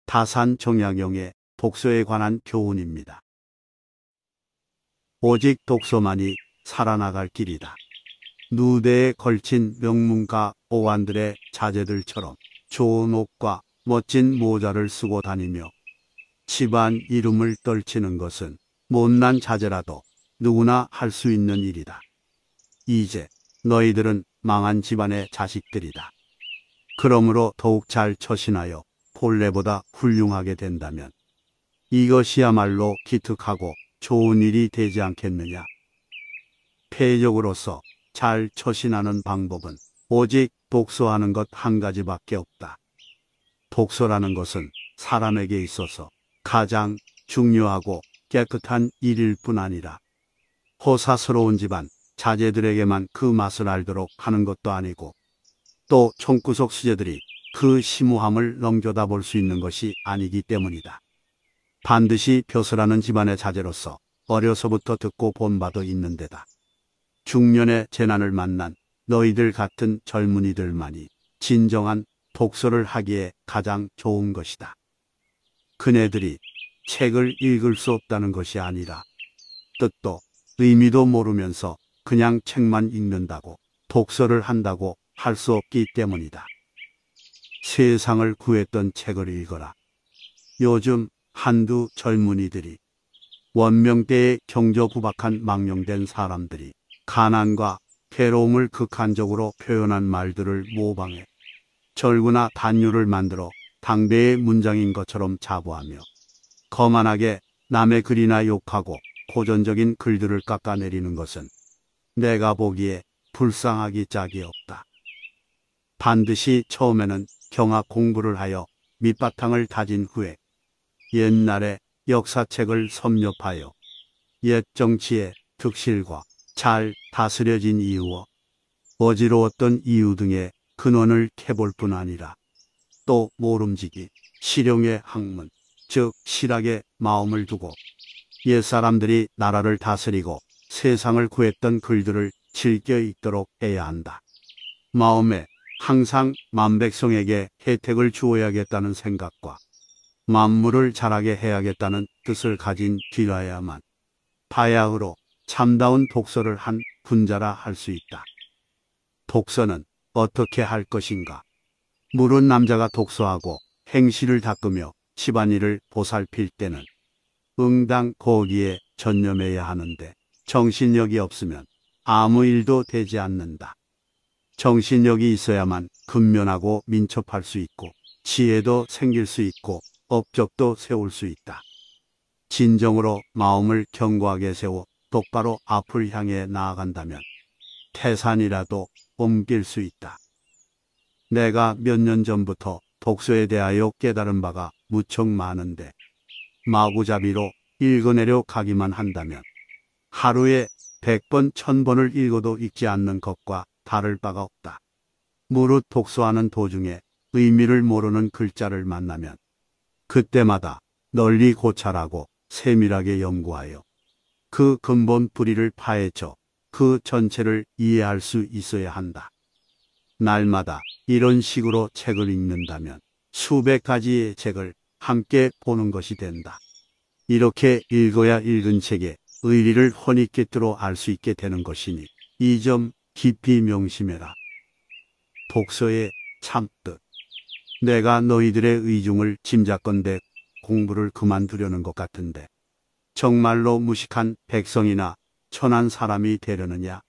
다산 정약용의 독서에 관한 교훈입니다. 오직 독서만이 살아나갈 길이다. 누대에 걸친 명문가 오관들의 자제들처럼 좋은 옷과 멋진 모자를 쓰고 다니며 집안 이름을 떨치는 것은 못난 자제라도 누구나 할 수 있는 일이다. 이제 너희들은 망한 집안의 자식들이다. 그러므로 더욱 잘 처신하여 본래보다 훌륭하게 된다면 이것이야말로 기특하고 좋은 일이 되지 않겠느냐. 폐적으로서 잘 처신하는 방법은 오직 독서하는 것 한 가지밖에 없다. 독서라는 것은 사람에게 있어서 가장 중요하고 깨끗한 일일 뿐 아니라 호사스러운 집안 자제들에게만 그 맛을 알도록 하는 것도 아니고 또 총구석 수제들이 그 심오함을 넘겨다 볼 수 있는 것이 아니기 때문이다. 반드시 벼슬하는 집안의 자제로서 어려서부터 듣고 본 바도 있는 데다. 중년의 재난을 만난 너희들 같은 젊은이들만이 진정한 독서를 하기에 가장 좋은 것이다. 그네들이 책을 읽을 수 없다는 것이 아니라 뜻도 의미도 모르면서 그냥 책만 읽는다고 독서를 한다고 할 수 없기 때문이다. 세상을 구했던 책을 읽어라. 요즘 한두 젊은이들이 원명대의 경저구박한 망령된 사람들이 가난과 괴로움을 극한적으로 표현한 말들을 모방해 절구나 단유를 만들어 당대의 문장인 것처럼 자부하며 거만하게 남의 글이나 욕하고 고전적인 글들을 깎아내리는 것은 내가 보기에 불쌍하기 짝이 없다. 반드시 처음에는 경학 공부를 하여 밑바탕을 다진 후에 옛날의 역사책을 섭렵하여 옛 정치의 득실과 잘 다스려진 이유와 어지러웠던 이유 등의 근원을 캐볼 뿐 아니라 또 모름지기 실용의 학문, 즉 실학에 마음을 두고 옛사람들이 나라를 다스리고 세상을 구했던 글들을 즐겨 읽도록 해야 한다. 마음에 항상 만백성에게 혜택을 주어야겠다는 생각과 만물을 자라게 해야겠다는 뜻을 가진 귀라야만 바야흐로 참다운 독서를 한 군자라 할 수 있다. 독서는 어떻게 할 것인가? 물은 남자가 독서하고 행실을 닦으며 집안일을 보살필 때는 응당 거기에 전념해야 하는데 정신력이 없으면 아무 일도 되지 않는다. 정신력이 있어야만 근면하고 민첩할 수 있고 지혜도 생길 수 있고 업적도 세울 수 있다. 진정으로 마음을 견고하게 세워 똑바로 앞을 향해 나아간다면 태산이라도 옮길 수 있다. 내가 몇 년 전부터 독서에 대하여 깨달은 바가 무척 많은데 마구잡이로 읽어내려 가기만 한다면 하루에 100번, 1000번을 읽어도 읽지 않는 것과 다를 바가 없다. 무릇 독서하는 도중에 의미를 모르는 글자를 만나면 그때마다 널리 고찰하고 세밀하게 연구하여 그 근본 뿌리를 파헤쳐 그 전체를 이해할 수 있어야 한다. 날마다 이런 식으로 책을 읽는다면 수백 가지의 책을 함께 보는 것이 된다. 이렇게 읽어야 읽은 책의 의리를 훤히 꿰뚫어 알 수 있게 되는 것이니 이 점 깊이 명심해라. 독서의 참뜻. 내가 너희들의 의중을 짐작건대 공부를 그만두려는 것 같은데 정말로 무식한 백성이나 천한 사람이 되려느냐?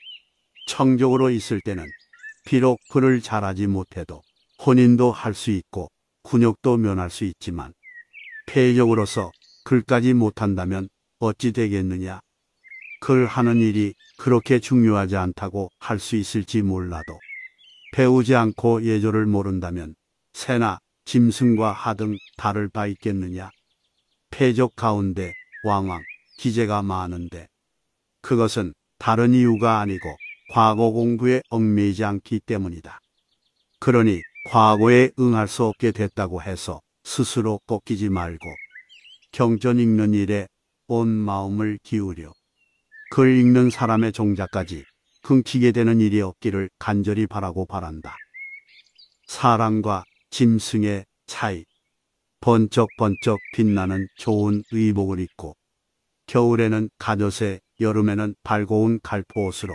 청족으로 있을 때는 비록 글을 잘하지 못해도 혼인도 할 수 있고 군역도 면할 수 있지만 폐적으로서 글까지 못한다면 어찌 되겠느냐? 글 하는 일이 그렇게 중요하지 않다고 할 수 있을지 몰라도 배우지 않고 예조를 모른다면 새나 짐승과 하등 다를 바 있겠느냐? 폐적 가운데 왕왕 기재가 많은데 그것은 다른 이유가 아니고 과거 공부에 얽매이지 않기 때문이다. 그러니 과거에 응할 수 없게 됐다고 해서 스스로 꺾이지 말고 경전 읽는 일에 온 마음을 기울여 글 읽는 사람의 종자까지 끊기게 되는 일이 없기를 간절히 바라고 바란다. 사람과 짐승의 차이. 번쩍번쩍 빛나는 좋은 의복을 입고 겨울에는 가옷에 여름에는 발고운 갈포옷으로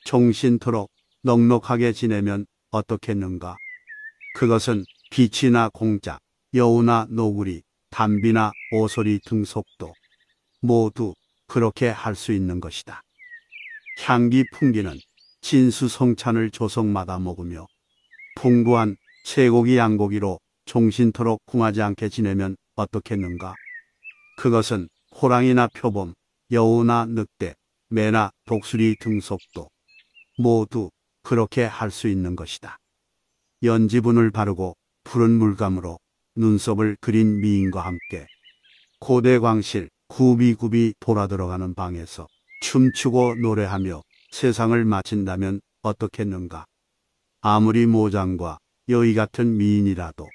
종신토록 넉넉하게 지내면 어떻겠는가. 그것은 빛이나 공작, 여우나 노구리, 담비나 오소리 등속도 모두 그렇게 할 수 있는 것이다. 향기 풍기는 진수성찬을 조성마다 먹으며 풍부한 쇠고기 양고기로 종신토록 궁하지 않게 지내면 어떻겠는가. 그것은 호랑이나 표범, 여우나 늑대, 매나 독수리 등속도 모두 그렇게 할 수 있는 것이다. 연지분을 바르고 푸른 물감으로 눈썹을 그린 미인과 함께 고대 광실 굽이굽이 돌아들어가는 방에서 춤추고 노래하며 세상을 마친다면 어떻겠는가. 아무리 모장과 여의 같은 미인이라도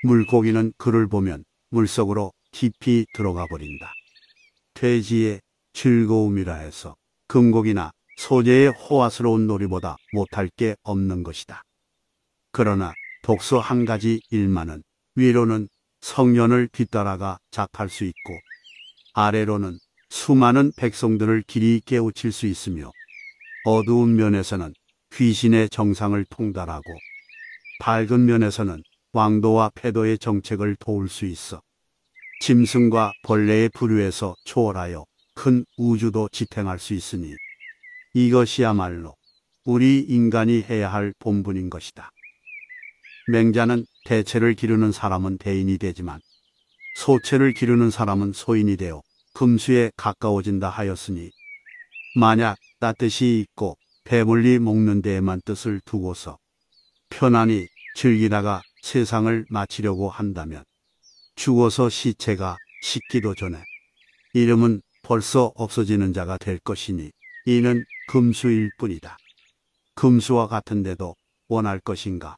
물고기는 그를 보면 물속으로 깊이 들어가 버린다. 돼지의 즐거움이라 해서 금곡이나 소재의 호화스러운 놀이보다 못할 게 없는 것이다. 그러나 독서 한 가지 일만은 위로는 성년을 뒤따라가 작할 수 있고 아래로는 수많은 백성들을 길이 깨우칠 수 있으며 어두운 면에서는 귀신의 정상을 통달하고 밝은 면에서는 왕도와 패도의 정책을 도울 수 있어 짐승과 벌레의 부류에서 초월하여 큰 우주도 지탱할 수 있으니 이것이야말로 우리 인간이 해야 할 본분인 것이다. 맹자는 대체를 기르는 사람은 대인이 되지만 소체를 기르는 사람은 소인이 되어 금수에 가까워진다 하였으니 만약 따뜻이 있고 배불리 먹는 데에만 뜻을 두고서 편안히 즐기다가 세상을 마치려고 한다면 죽어서 시체가 식기도 전에 이름은 벌써 없어지는 자가 될 것이니 이는 금수일 뿐이다. 금수와 같은데도 원할 것인가?